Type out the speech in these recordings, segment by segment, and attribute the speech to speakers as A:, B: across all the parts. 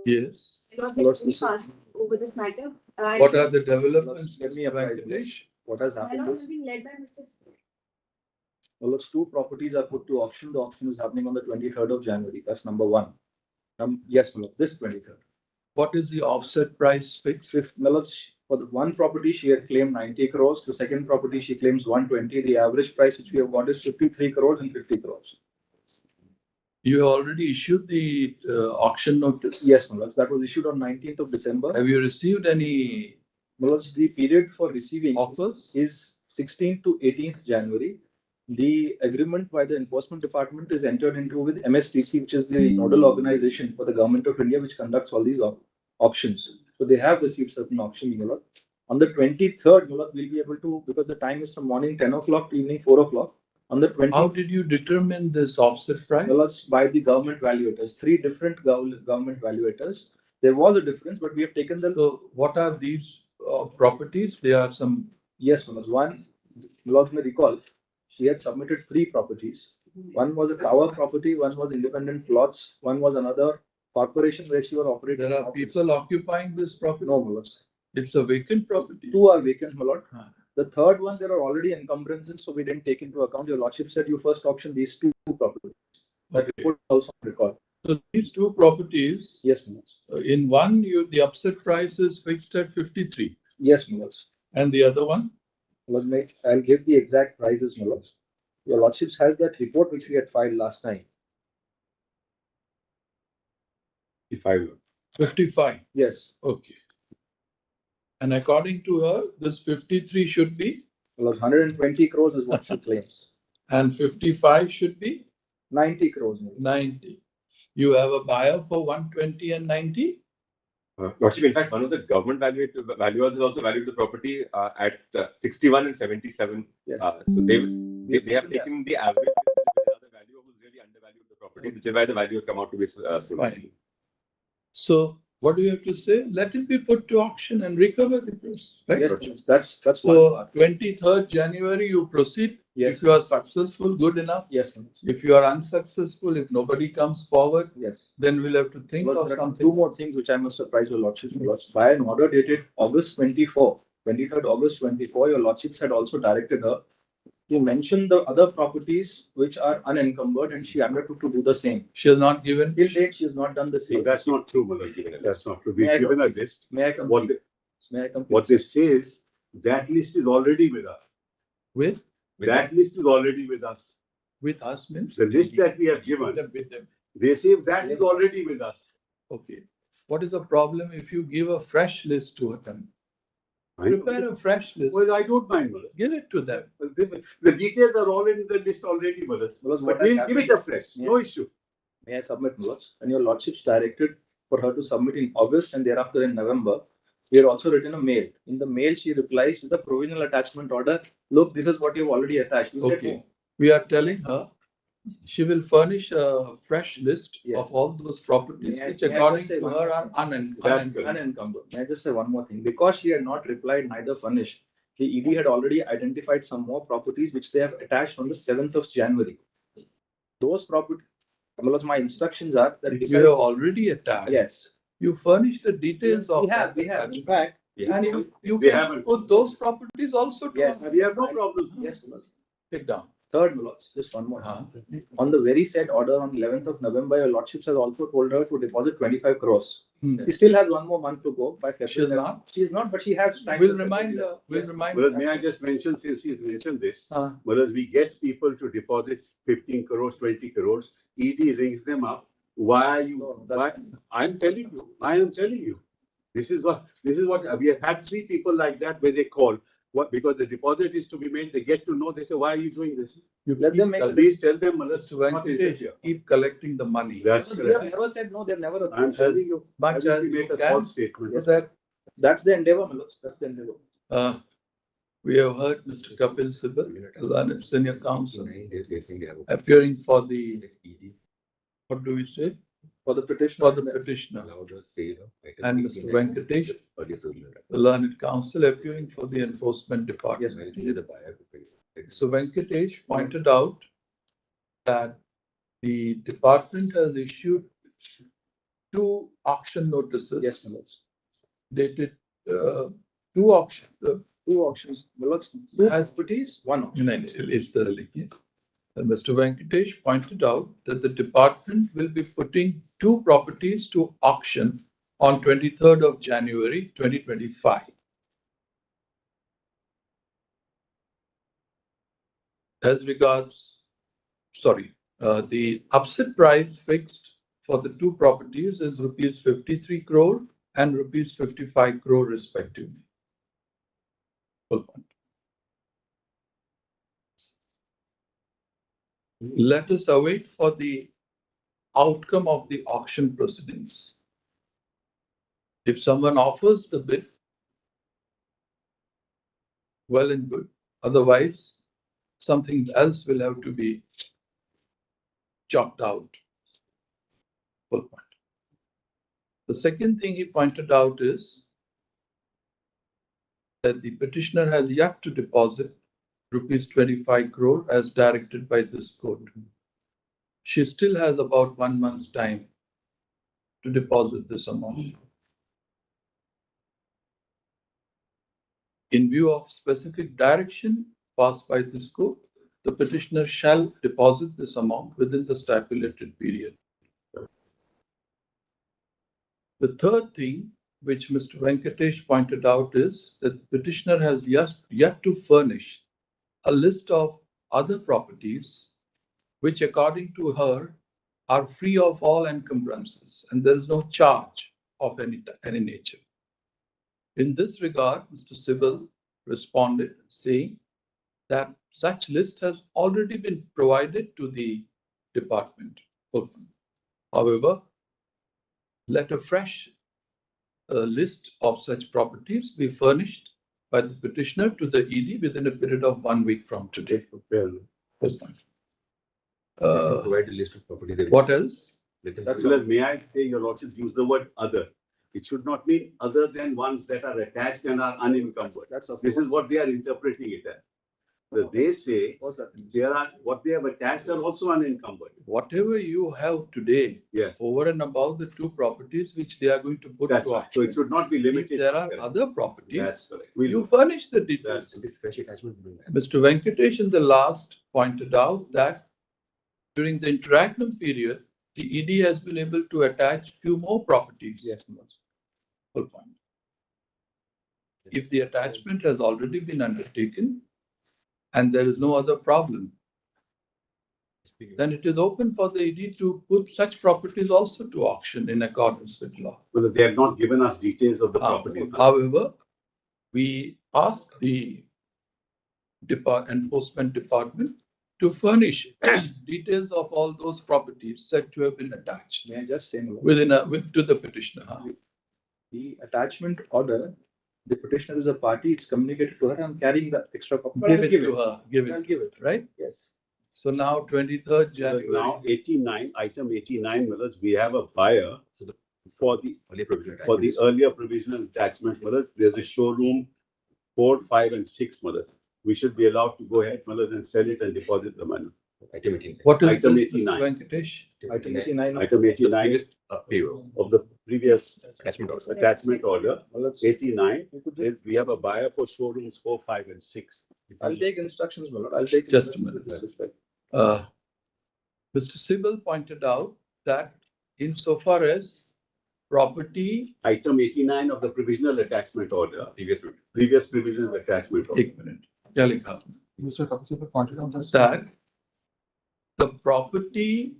A: Yes.
B: Not let me pass over this matter.
A: What are the developments?
C: Let me apply
A: Venkatesh?
C: what has
B: My
C: happened
B: lord
C: is,
B: has been led by Mr.
C: well, those two properties are put to auction. The auction is happening on the 23rd of January. That's number one. Yes, Malad, this 23rd.
A: What is the offset price fixed?
C: For the one property, she had claimed 90 crores. The second property, she claims 120. The average price which we have got is 53 crores and 50 crores.
A: You already issued the auction notice?
C: Yes, Malad, that was issued on 19th of December.
A: Have you received any
C: Malad, the period for receiving
A: offers?
C: Is 16th to 18th January. The agreement by the enforcement department is entered into with MSTC, which is the nodal organization for the government of India, which conducts all these auctions. So they have received certain auction. On the 23rd, we'll be able to, because the time is from morning 10 o'clock to evening 4 o'clock. On the 20th,
A: how did you determine this offset price?
C: By the government valuators, three different government valuators. There was a difference, but we have taken them.
A: So what are these properties? There are some.
C: Yes, Manoj. One, Manoj may recall, she had submitted three properties. One was a tower property, one was independent plots, one was another corporation where she was operating.
A: There are people occupying this property?
C: No, Manoj.
A: It's a vacant property.
C: Two are vacant, my lord. The third one, there are already encumbrances, so we didn't take into account. Your lordship said you first auctioned these two properties. That
A: Okay.
C: report also record.
A: So these two properties.
C: Yes, Manoj.
A: In one, the upset price is fixed at 53.
C: Yes, Manoj.
A: And the other one?
C: I'll give the exact prices, my lords. Your lordships has that report which we had filed last time.
A: 55.
C: Yes.
A: Okay. And according to her, this 53 should be?
C: Well, 120 crores is what she claims.
A: And 55 should be?
C: 90 crores.
A: 90. You have a buyer for 120 and 90?
D: Lordship, in fact, one of the government valuers has also valued the property at 61 and 77.
C: Yes.
D: So they have taken the average with the value who's really undervalued the property, which is why the values come out to be so
A: Fine. So what do you have to say? Let it be put to auction and recover the price, right?
C: Yes, that's
A: so 23rd January you proceed.
C: Yes.
A: If you are successful, good enough.
C: Yes.
A: If you are unsuccessful, if nobody comes forward,
C: yes,
A: then we'll have to think of something.
C: Two more things which I must surprise your lordships. By an order dated August 24, 23rd August 24, your lordships had also directed her to mention the other properties which are unencumbered, and she undertook to do the same.
A: She has not given.
C: Till date, she has not done the same.
E: No, that's not true, Malak. That's not true. We've given a list.
C: May I complete?
E: What they say is that list is already with us.
A: With
E: that list is already with us.
A: With us means
E: the list that we have given.
A: With them.
E: They say that is already with us.
A: Okay. What is the problem if you give a fresh list to them? Prepare a fresh list.
E: Well, I don't mind, Malak.
A: Give it to them.
E: The details are all in the list already, Malak. But we'll give it a fresh. Yeah. No issue.
C: May I submit, Malak? And your lordships directed for her to submit in August and thereafter in November. We had also written a mail. In the mail, she replies with a provisional attachment order. Look, this is what you've already attached. We said, no.
A: We are telling her she will furnish a fresh list of all those properties which according to her are unencumbered.
C: May I just say one more thing? Because she had not replied neither furnished, the ED had already identified some more properties which they have attached on the 7th of January. Those properties, my instructions are that
A: you have already attached.
C: Yes.
A: You furnish the details of that.
C: We have. In fact,
A: and you can put those properties also to
C: yes,
E: we have no problems.
C: Yes,
A: take down.
C: Third, just one more. On the very said order on 11th of November, your lordships has also told her to deposit 25 crores. She still has one more month to go by February. She is not, but she has time.
A: We'll remind her. We'll remind
E: her. May I just mention, since he's mentioned this, whereas we get people to deposit 15 crores, 20 crores, ED rings them up. Why are you? Why? I am telling you. This is what we have had 3 people like that where they call. What, because the deposit is to be made, they get to know, they say, why are you doing this?
C: You let them make.
E: Please tell them,
A: keep collecting the money.
E: That's
C: correct. They have never said no, they've never.
E: I'm telling you,
A: but
E: make a false statement.
A: Yes.
C: That's the endeavor, Manoj. That's the endeavor.
A: We have heard Mr. Kapil Sibal, learned senior counsel, appearing for the, what do we say?
C: For the petitioner.
A: For the petitioner. And Mr. Venkatesh, the learned counsel, appearing for the enforcement department.
C: Yes,
A: so Venkatesh pointed out that the department has issued two auction notices.
C: Yes, my lords.
A: Dated, two auction,
C: Two auctions, my lords. Two
A: Has-
C: properties, one auction.
A: it's the Mr. Venkatesh pointed out that the department will be putting two properties to auction on 23rd of January 2025. As regards, the upset price fixed for the two properties is rupees 53 crore and rupees 55 crore respectively. Full point. Let us await for the outcome of the auction proceedings. If someone offers the bid, well and good. Otherwise, something else will have to be chalked out. Full point. The second thing he pointed out is that the petitioner has yet to deposit rupees 25 crore as directed by this court. She still has about 1 month's time to deposit this amount. In view of specific direction passed by this court, the petitioner shall deposit this amount within the stipulated period. The third thing which Mr. Venkatesh pointed out is that the petitioner has yet to furnish a list of other properties which, according to her, are free of all encumbrances and there is no charge of any nature. In this regard, Mr. Sibal responded saying that such list has already been provided to the department. However, let a fresh list of such properties be furnished by the petitioner to the ED within a period of 1 week from today. First point.
D: Provide the list of properties.
A: What else?
E: May I say, Your Lordship, use the word other. It should not mean other than ones that are attached and are unencumbered. This is what they are interpreting it as. They say what they have attached are also unencumbered.
A: Whatever you have today,
E: Yes,
A: over and above the two properties which they are going to put
E: that's
A: to
E: right. So
A: auction.
E: it should not be
A: If
E: limited.
A: there are other properties,
E: That's correct.
A: you furnish the details.
D: Fresh attachment.
A: Mr. Venkatesh in the last pointed out that during the interregnum period, the ED has been able to attach few more properties.
C: Yes,
A: Full point. If the attachment has already been undertaken and there is no other problem, then it is open for the ED to put such properties also to auction in accordance with law.
E: Well, they have not given us details of the property.
A: However, we ask the enforcement department to furnish details of all those properties said to have been attached
C: May I just say, my lord?
A: to the petitioner.
C: The attachment order, the petitioner is a party, it's communicated to her, I'm carrying the extra copy.
A: Give it to her.
C: I'll give it.
A: Right?
C: Yes.
A: So now 23rd January.
E: Now 89, item 89, Millers, we have a buyer for the earlier provisional attachment, Millers. There's a showroom 4, 5, and 6, Millers. We should be allowed to go ahead, Millers, and sell it and deposit the money.
D: Item 89.
A: What is
E: Item
A: this,
E: 89.
A: Mr. Venkatesh?
C: Item 89.
E: Item 89
D: Previous payroll.
E: of the previous
D: Attachment order.
E: attachment order.
C: Well, let's-
E: 89, we have a buyer for showrooms 4, 5, and 6.
C: I'll take instructions, my lord. I'll take.
A: Just a
C: instructions
A: minute.
C: with this respect.
A: Mr. Sibal pointed out that insofar as property,
E: Item 89 of the provisional attachment order,
D: Previous
E: provisional attachment order.
A: एक minute, क्या लिखा आपने?
F: Mr. Kapil Sibal pointed out
A: That the property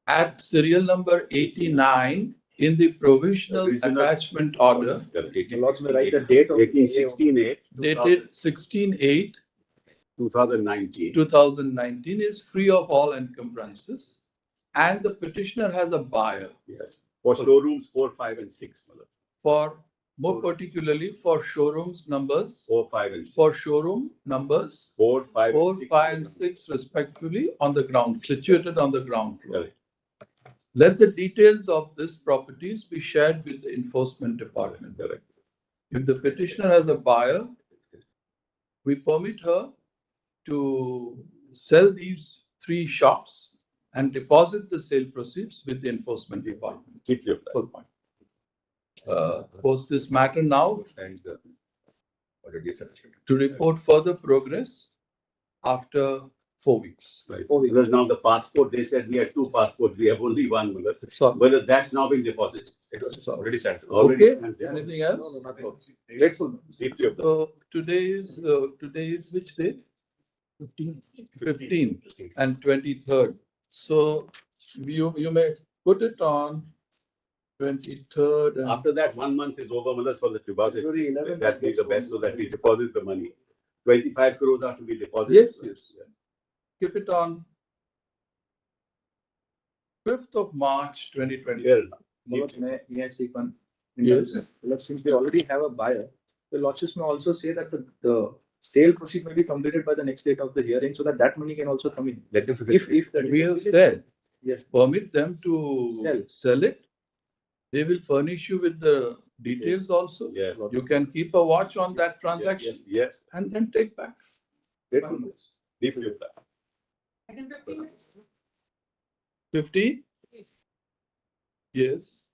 A: at serial number 89 in the provisional
E: Provisional-
A: attachment order
C: The lords may write the date of.
E: 1868,
A: dated 16/8,
E: 2019.
A: 2019 is free of all encumbrances and the petitioner has a buyer
E: Yes, for showrooms 4, 5, and 6.
A: for, more particularly for showrooms numbers,
E: 4, 5, and 6.
A: for showroom numbers
E: 4, 5,
A: 4,
E: and 6.
A: 5, and 6 respectively on the ground, situated on the ground floor.
E: Correct.
A: Let the details of these properties be shared with the enforcement department.
E: Correct.
A: If the petitioner has a buyer, we permit her to sell these 3 shops and deposit the sale proceeds with the enforcement department.
E: Keep your
A: Full point. Post this matter now
D: And what did you say?
A: to report further progress after 4 weeks.
E: Right. Because now the passport, they said we had two passports, we have only one.
A: So,
E: Whether that's now been deposited.
D: It was already sent.
E: Already
A: okay,
E: sent, yeah.
A: anything else?
C: Grateful.
E: Deeply obliged.
A: So today is which day? 15th and 23rd. So you may put it on 23rd. And
E: After that, 1 month is over, Malas, for the deposit.
C: February 11th.
E: That be the best so that we deposit the money. 25 crores are to be deposited.
A: Yes. Keep it on 5th of March 2020.
E: Yeah.
C: May I seek one?
A: Yes.
C: Well, since they already have a buyer, the lordships may also say that the sale proceed may be completed by the next date of the hearing, so that that money can also come in.
D: Let them
C: If the
A: We have said,
C: yes,
A: permit them to sell it. They will furnish you with the details also.
E: Yeah.
A: You can keep a watch on that transaction
E: Yes.
A: and then take back.
E: Grateful. Deeply obliged.
A: 50? Yes.